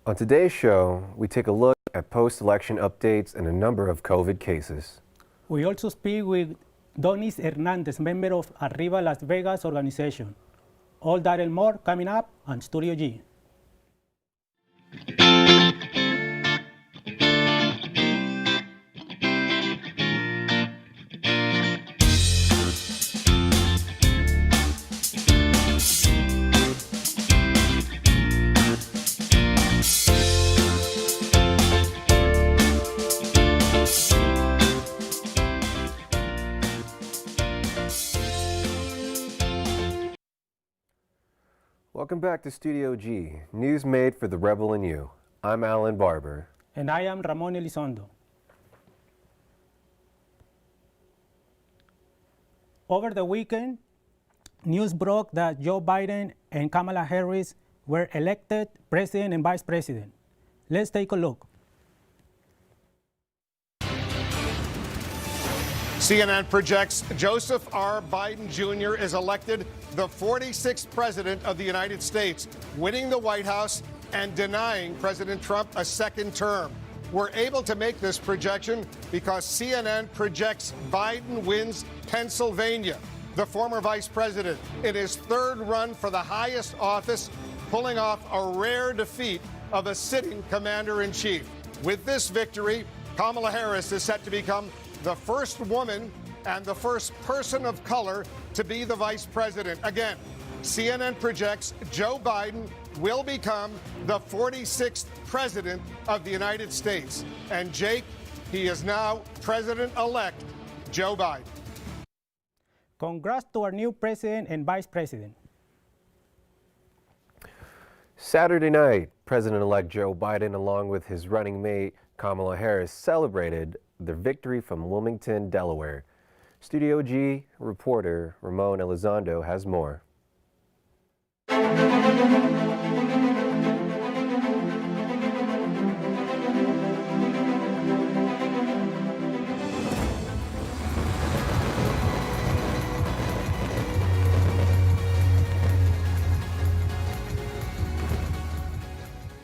On today's show, we take a look at post-election updates and a number of COVID cases. We also speak with Donis Hernandez, member of Arriba Las Vegas organization. All that and more coming up on Studio G. Welcome back to Studio G, news made for the rebel in you. I'm Alan Barber. And I am Ramon Elizondo. Over the weekend, news broke that Joe Biden and Kamala Harris were elected president and vice president. Let's take a look. CNN projects Joseph R. Biden Jr. is elected the 46th president of the United States, winning the White House and denying President Trump a second term. We're able to make this projection because CNN projects Biden wins Pennsylvania, the former vice president, in his third run for the highest office, pulling off a rare defeat of a sitting commander-in-chief. With this victory, Kamala Harris is set to become the first woman and the first person of color to be the vice president. Again, CNN projects Joe Biden will become the 46th president of the United States. And Jake, he is now President-elect Joe Biden. Congrats to our new president and vice president. Saturday night, President-elect Joe Biden, along with his running mate Kamala Harris, celebrated their victory from Wilmington, Delaware. Studio G reporter Ramon Elizondo has more.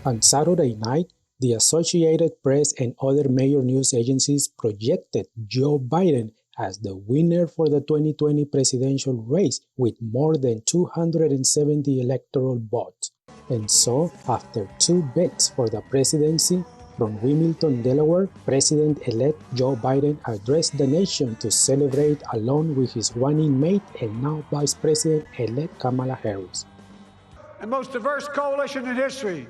On Saturday night, the Associated Press and other major news agencies projected Joe Biden as the winner for the 2020 presidential race with more than 270 electoral votes. And so, after two bids for the presidency, from Wilmington, Delaware, President-elect Joe Biden addressed the nation to celebrate along with his running mate and now Vice President-elect Kamala Harris. The most diverse coalition in history.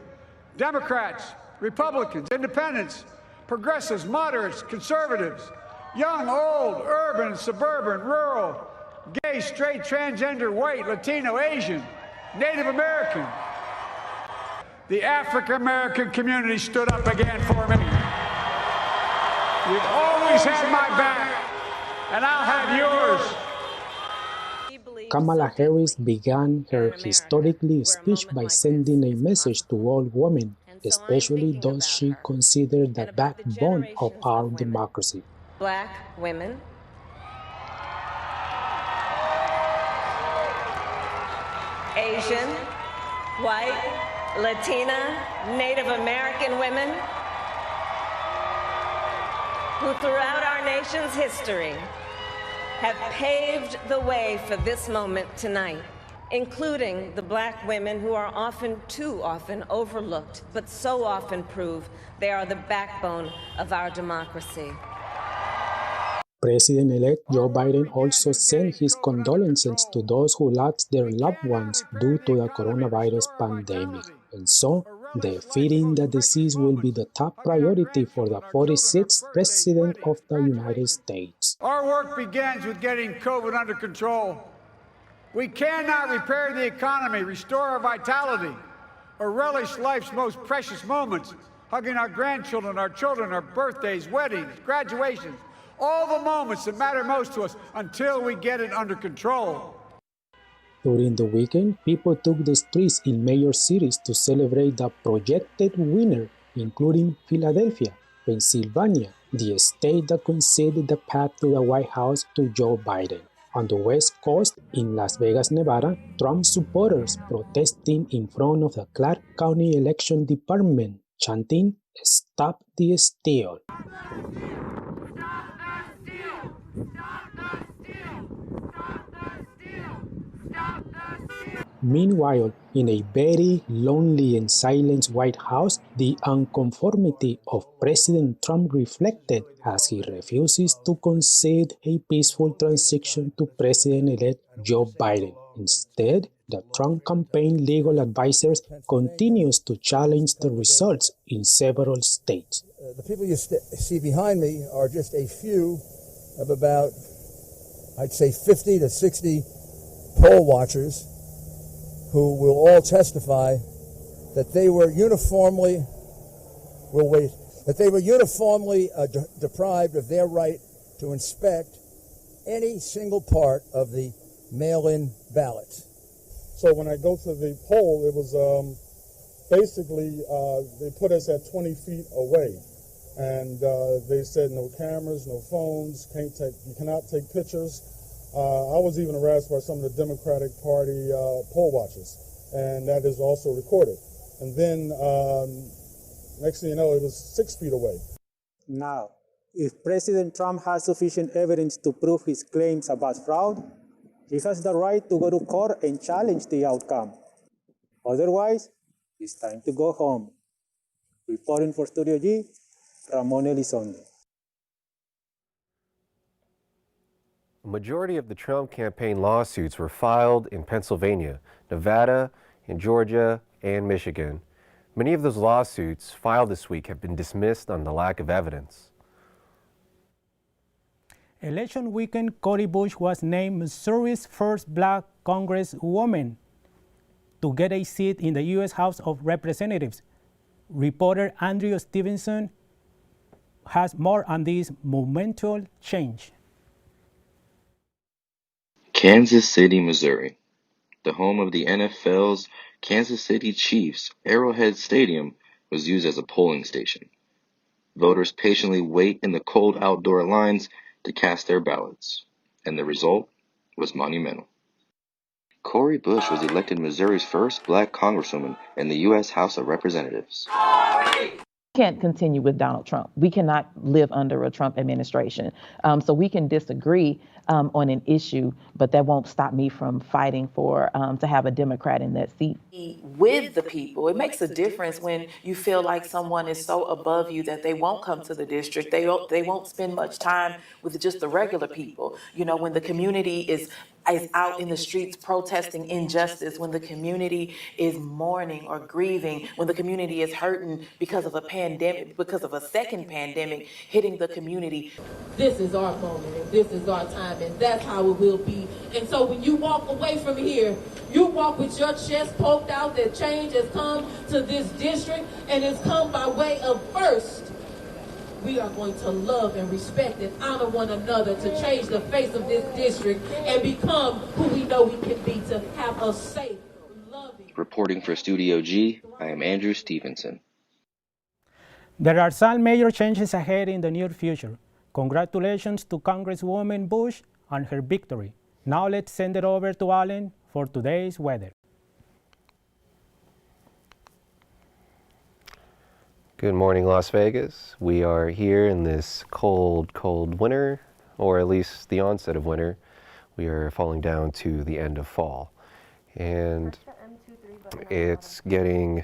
Democrats, Republicans, independents, progressives, moderates, conservatives, young, old, urban, suburban, rural, gay, straight, transgender, white, Latino, Asian, Native American. The African-American community stood up again for me. You've always had my back, and I'll have yours. Kamala Harris began her historically speech by sending a message to all women, especially those she considered the backbone of our democracy. Black women, Asian, white, Latina, Native American women, who throughout our nation's history have paved the way for this moment tonight, including the black women who are too often overlooked, but so often prove they are the backbone of our democracy. President-elect Joe Biden also sent his condolences to those who lost their loved ones due to the coronavirus pandemic. And so, defeating the disease will be the top priority for the 46th President of the United States. Our work begins with getting COVID under control. We cannot repair the economy, restore our vitality, or relish life's most precious moments, hugging our grandchildren, our children, our birthdays, weddings, graduations, all the moments that matter most to us until we get it under control. During the weekend, people took the streets in major cities to celebrate the projected winner, including Philadelphia, Pennsylvania, the state that conceded the path to the White House to Joe Biden. On the West Coast, in Las Vegas, Nevada, Trump supporters protesting in front of the Clark County Election Department chanting, "Stop the steal." Meanwhile, in a very lonely and silent White House, the unconformity of President Trump reflected as he refuses to concede a peaceful transition to President-elect Joe Biden. Instead, the Trump campaign legal advisors continues to challenge the results in several states. The people you see behind me are just a few of about, I'd say, 50 to 60 poll watchers who will all testify that they were uniformly, deprived of their right to inspect any single part of the mail-in ballots. So when I go to the poll, it was basically they put us at 20 feet away, and they said no cameras, no phones, you cannot take pictures. I was even harassed by some of the Democratic Party poll watchers, and that is also recorded. And then next thing you know, it was 6 feet away. Now, if President Trump has sufficient evidence to prove his claims about fraud, he has the right to go to court and challenge the outcome. Otherwise, it's time to go home. Reporting for Studio G, Ramon Elizondo. A majority of the Trump campaign lawsuits were filed in Pennsylvania, Nevada, in Georgia, and Michigan. Many of those lawsuits filed this week have been dismissed on the lack of evidence. Election weekend, Cori Bush was named Missouri's first black congresswoman to get a seat in the U.S. House of Representatives. Reporter Andrew Stevenson has more on this monumental change. Kansas City, Missouri, the home of the NFL's Kansas City Chiefs, Arrowhead Stadium was used as a polling station. Voters patiently wait in the cold outdoor lines to cast their ballots, and the result was monumental. Cori Bush was elected Missouri's first black congresswoman in the U.S. House of Representatives. Can't continue with Donald Trump. We cannot live under a Trump administration. So we can disagree on an issue, but that won't stop me from fighting for to have a Democrat in that seat. With the people, it makes a difference when you feel like someone is so above you that they won't come to the district. They won't spend much time with just the regular people. You know, when the community is out in the streets protesting injustice, when the community is mourning or grieving, when the community is hurting because of a pandemic, because of a second pandemic hitting the community. This is our moment and this is our time, and that's how it will be. And so when you walk away from here, you walk with your chest poked out that change has come to this district, and it's come by way of first, we are going to love and respect and honor one another to change the face of this district and become who we know we can be, to have a safe, loving. Reporting for Studio G, I am Andrew Stevenson. There are some major changes ahead in the near future. Congratulations to Congresswoman Bush on her victory. Now let's send it over to Alan for today's weather. Good morning, Las Vegas. We are here in this cold, cold winter, or at least the onset of winter. We are falling down to the end of fall. And it's getting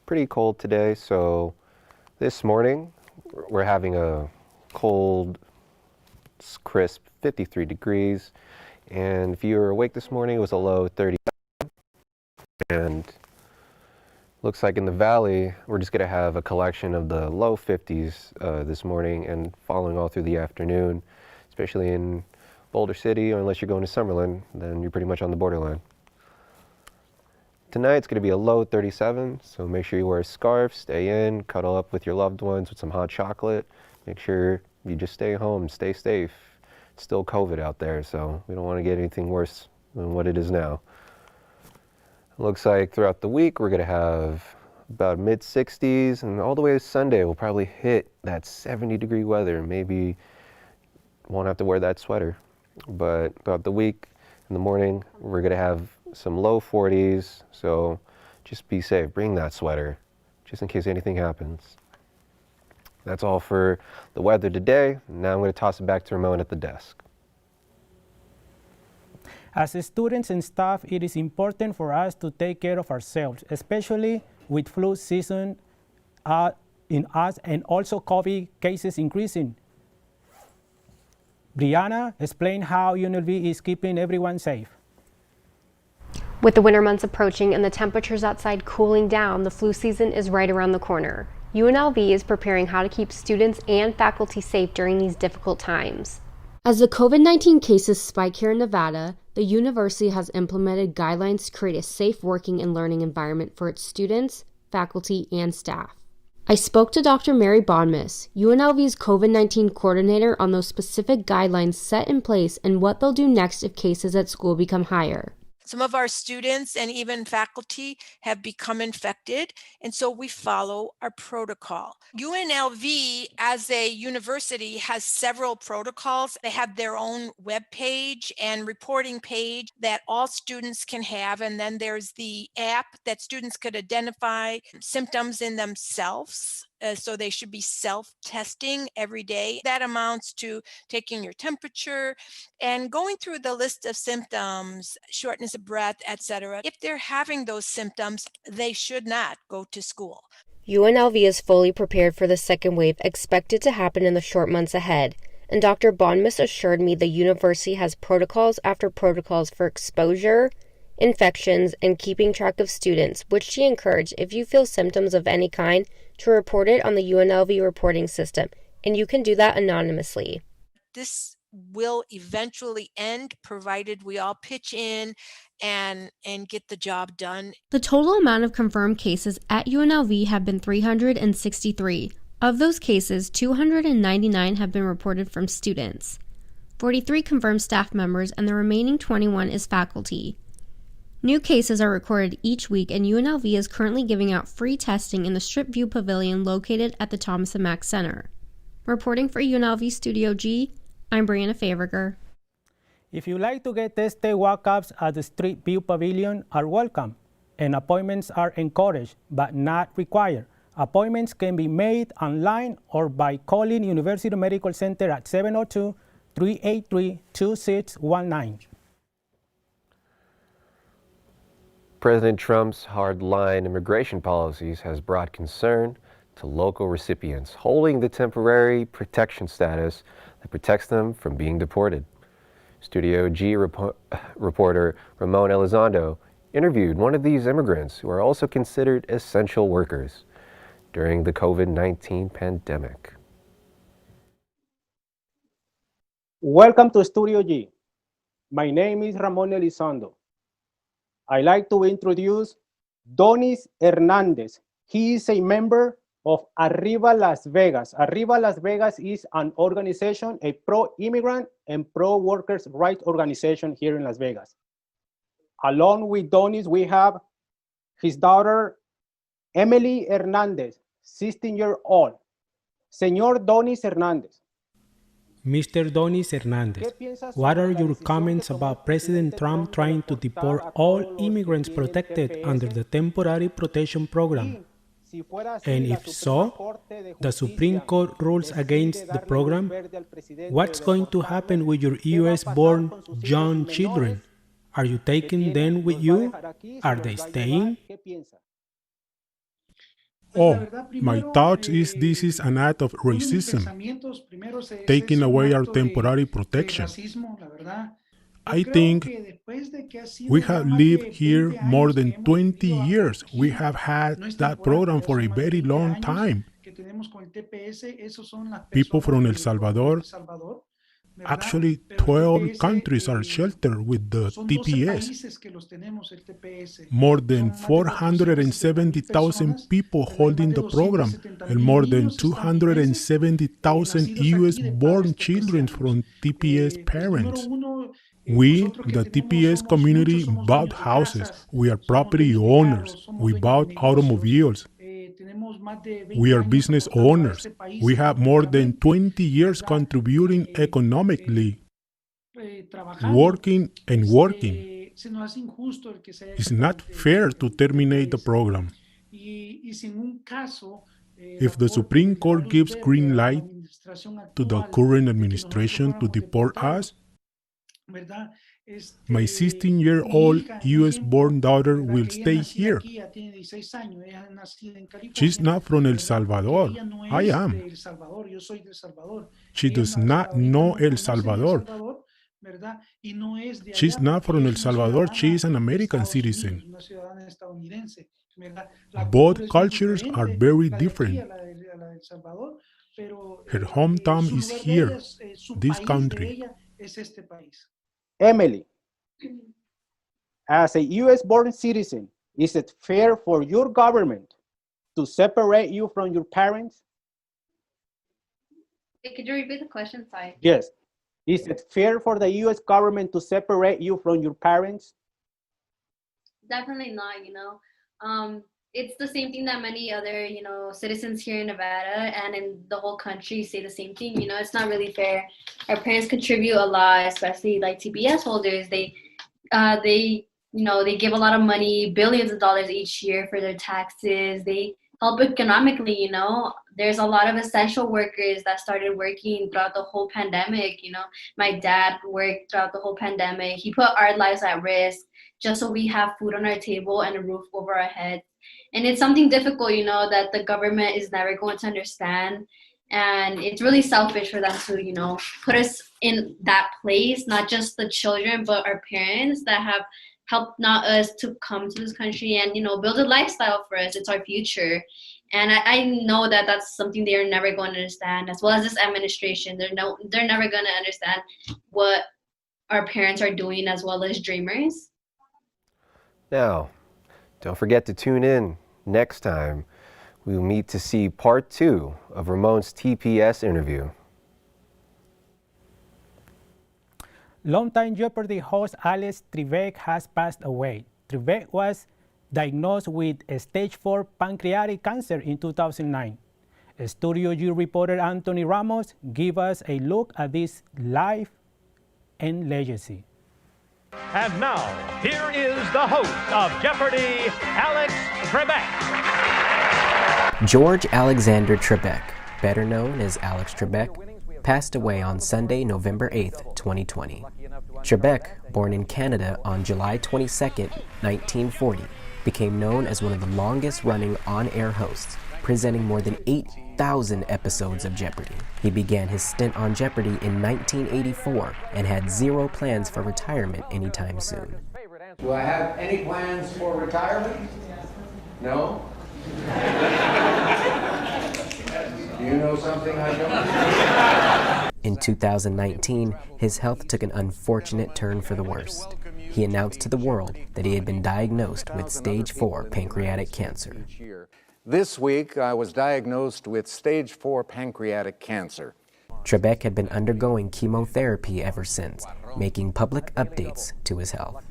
pretty cold today, so this morning we're having a cold, crisp 53 degrees. And if you were awake this morning, it was a low 30. And looks like in the valley, we're just going to have a collection of the low 50s this morning and following all through the afternoon, especially in Boulder City, or unless you're going to Summerlin, then you're pretty much on the borderline. Tonight, it's going to be a low 37, so make sure you wear a scarf, stay in, cuddle up with your loved ones with some hot chocolate. Make sure you just stay home, stay safe. It's still COVID out there, so we don't want to get anything worse than what it is now. Looks like throughout the week we're going to have about mid 60s, and all the way to Sunday we'll probably hit that 70-degree weather. Maybe won't have to wear that sweater. But throughout the week, in the morning, we're going to have some low 40s, so just be safe. Bring that sweater. just in case anything happens. That's all for the weather today. Now I'm going to toss it back to Ramon at the desk. As students and staff, it is important for us to take care of ourselves, especially with flu season in us and also COVID cases increasing. Brianna, explain how UNLV is keeping everyone safe. With the winter months approaching and the temperatures outside cooling down, the flu season is right around the corner. UNLV is preparing how to keep students and faculty safe during these difficult times. As the COVID-19 cases spike here in Nevada, the university has implemented guidelines to create a safe working and learning environment for its students, faculty, and staff. I spoke to Dr. Mary Bonmis, UNLV's COVID-19 coordinator, on those specific guidelines set in place and what they'll do next if cases at school become higher. Some of our students and even faculty have become infected, and so we follow our protocol. UNLV, as a university, has several protocols. They have their own web page and reporting page that all students can have, and then there's the app that students could identify symptoms in themselves. So they should be self-testing every day. That amounts to taking your temperature and going through the list of symptoms, shortness of breath, etc. If they're having those symptoms, they should not go to school. UNLV is fully prepared for the second wave expected to happen in the short months ahead, and Dr. Bonmis assured me the university has protocols after protocols for exposure, infections, and keeping track of students, which she encouraged, if you feel symptoms of any kind, to report it on the UNLV reporting system, and you can do that anonymously. This will eventually end, provided we all pitch in and get the job done. The total amount of confirmed cases at UNLV have been 363. Of those cases, 299 have been reported from students, 43 confirmed staff members, and the remaining 21 is faculty. New cases are recorded each week, and UNLV is currently giving out free testing in the Strip View Pavilion located at the Thomas & Mack Center. Reporting for UNLV Studio G, I'm Brianna Favriger. If you like to get tested, walk-ups at the Street View Pavilion are welcome, and appointments are encouraged but not required. Appointments can be made online or by calling University Medical Center at 702-383-2619. President Trump's hard-line immigration policies has brought concern to local recipients holding the temporary protection status that protects them from being deported. Studio G reporter Ramon Elizondo interviewed one of these immigrants who are also considered essential workers during the COVID-19 pandemic. Welcome to Studio G. My name is Ramon Elizondo. I'd like to introduce Donis Hernandez. He is a member of Arriba Las Vegas. Arriba Las Vegas is an organization, a pro-immigrant and pro-workers' rights organization here in Las Vegas. Along with Donis, we have his daughter, Emily Hernandez, 16-year-old. Señor Donis Hernandez. Mr. Donis Hernandez, what are your comments about President Trump trying to deport all immigrants protected under the Temporary Protection Program? And if so, the Supreme Court rules against the program, what's going to happen with your US-born young children? Are you taking them with you? Are they staying? Oh, my thought is this is an act of racism, taking away our temporary protection. I think we have lived here more than 20 years. We have had that program for a very long time. People from El Salvador, actually 12 countries are sheltered with the TPS. More than 470,000 people holding the program and more than 270,000 US-born children from TPS parents. We, the TPS community, bought houses. We are property owners. We bought automobiles. We are business owners. We have more than 20 years contributing economically, working and working. It's not fair to terminate the program. If the Supreme Court gives green light to the current administration to deport us, my 16-year-old US-born daughter will stay here. She's not from El Salvador. I am. She does not know El Salvador. She's not from El Salvador. She is an American citizen. Both cultures are very different. Her hometown is here, this country. Emily, as a US-born citizen, is it fair for your government to separate you from your parents? Could you repeat the question? Sorry. Yes. Is it fair for the US government to separate you from your parents? Definitely not, it's the same thing that many other, citizens here in Nevada and in the whole country say the same thing. It's not really fair. Our parents contribute a lot, especially like TPS holders. They give a lot of money, billions of dollars each year for their taxes. They help economically, There's a lot of essential workers that started working throughout the whole pandemic. My dad worked throughout the whole pandemic. He put our lives at risk just so we have food on our table and a roof over our heads. And it's something difficult, that the government is never going to understand. And it's really selfish for them to, put us in that place, not just the children, but our parents that have helped not us to come to this country and, build a lifestyle for us. It's our future. And I know that that's something they are never going to understand, as well as this administration. They're never going to understand what our parents are doing, as well as dreamers. Now, don't forget to tune in next time. We will meet to see part 2 of Ramon's TPS interview. Longtime Jeopardy host Alex Trebek has passed away. Trebek was diagnosed with stage 4 pancreatic cancer in 2009. Studio G reporter Anthony Ramos gives us a look at this life and legacy. And now, here is the host of Jeopardy, Alex Trebek. George Alexander Trebek, better known as Alex Trebek, passed away on Sunday, November 8, 2020. Trebek, born in Canada on July 22, 1940, became known as one of the longest-running on-air hosts, presenting more than 8,000 episodes of Jeopardy! He began his stint on Jeopardy! In 1984 and had zero plans for retirement anytime soon. Do I have any plans for retirement? No? Do you know something I don't? In 2019, his health took an unfortunate turn for the worst. He announced to the world that he had been diagnosed with stage 4 pancreatic cancer. This week, I was diagnosed with stage 4 pancreatic cancer. Trebek had been undergoing chemotherapy ever since, making public updates to his health.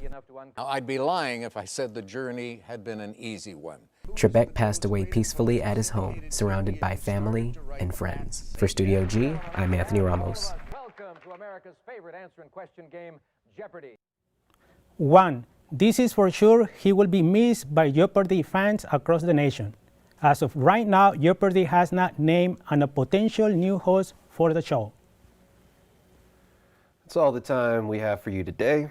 Now, I'd be lying if I said the journey had been an easy one. Trebek passed away peacefully at his home, surrounded by family and friends. For Studio G, I'm Anthony Ramos. Welcome to America's favorite answer and question game, Jeopardy! 1. This is for sure, he will be missed by Jeopardy fans across the nation. As of right now, Jeopardy has not named a potential new host for the show. That's all the time we have for you today.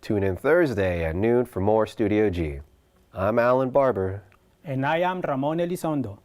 Tune in Thursday at noon for more Studio G. I'm Alan Barber. And I am Ramon Elizondo.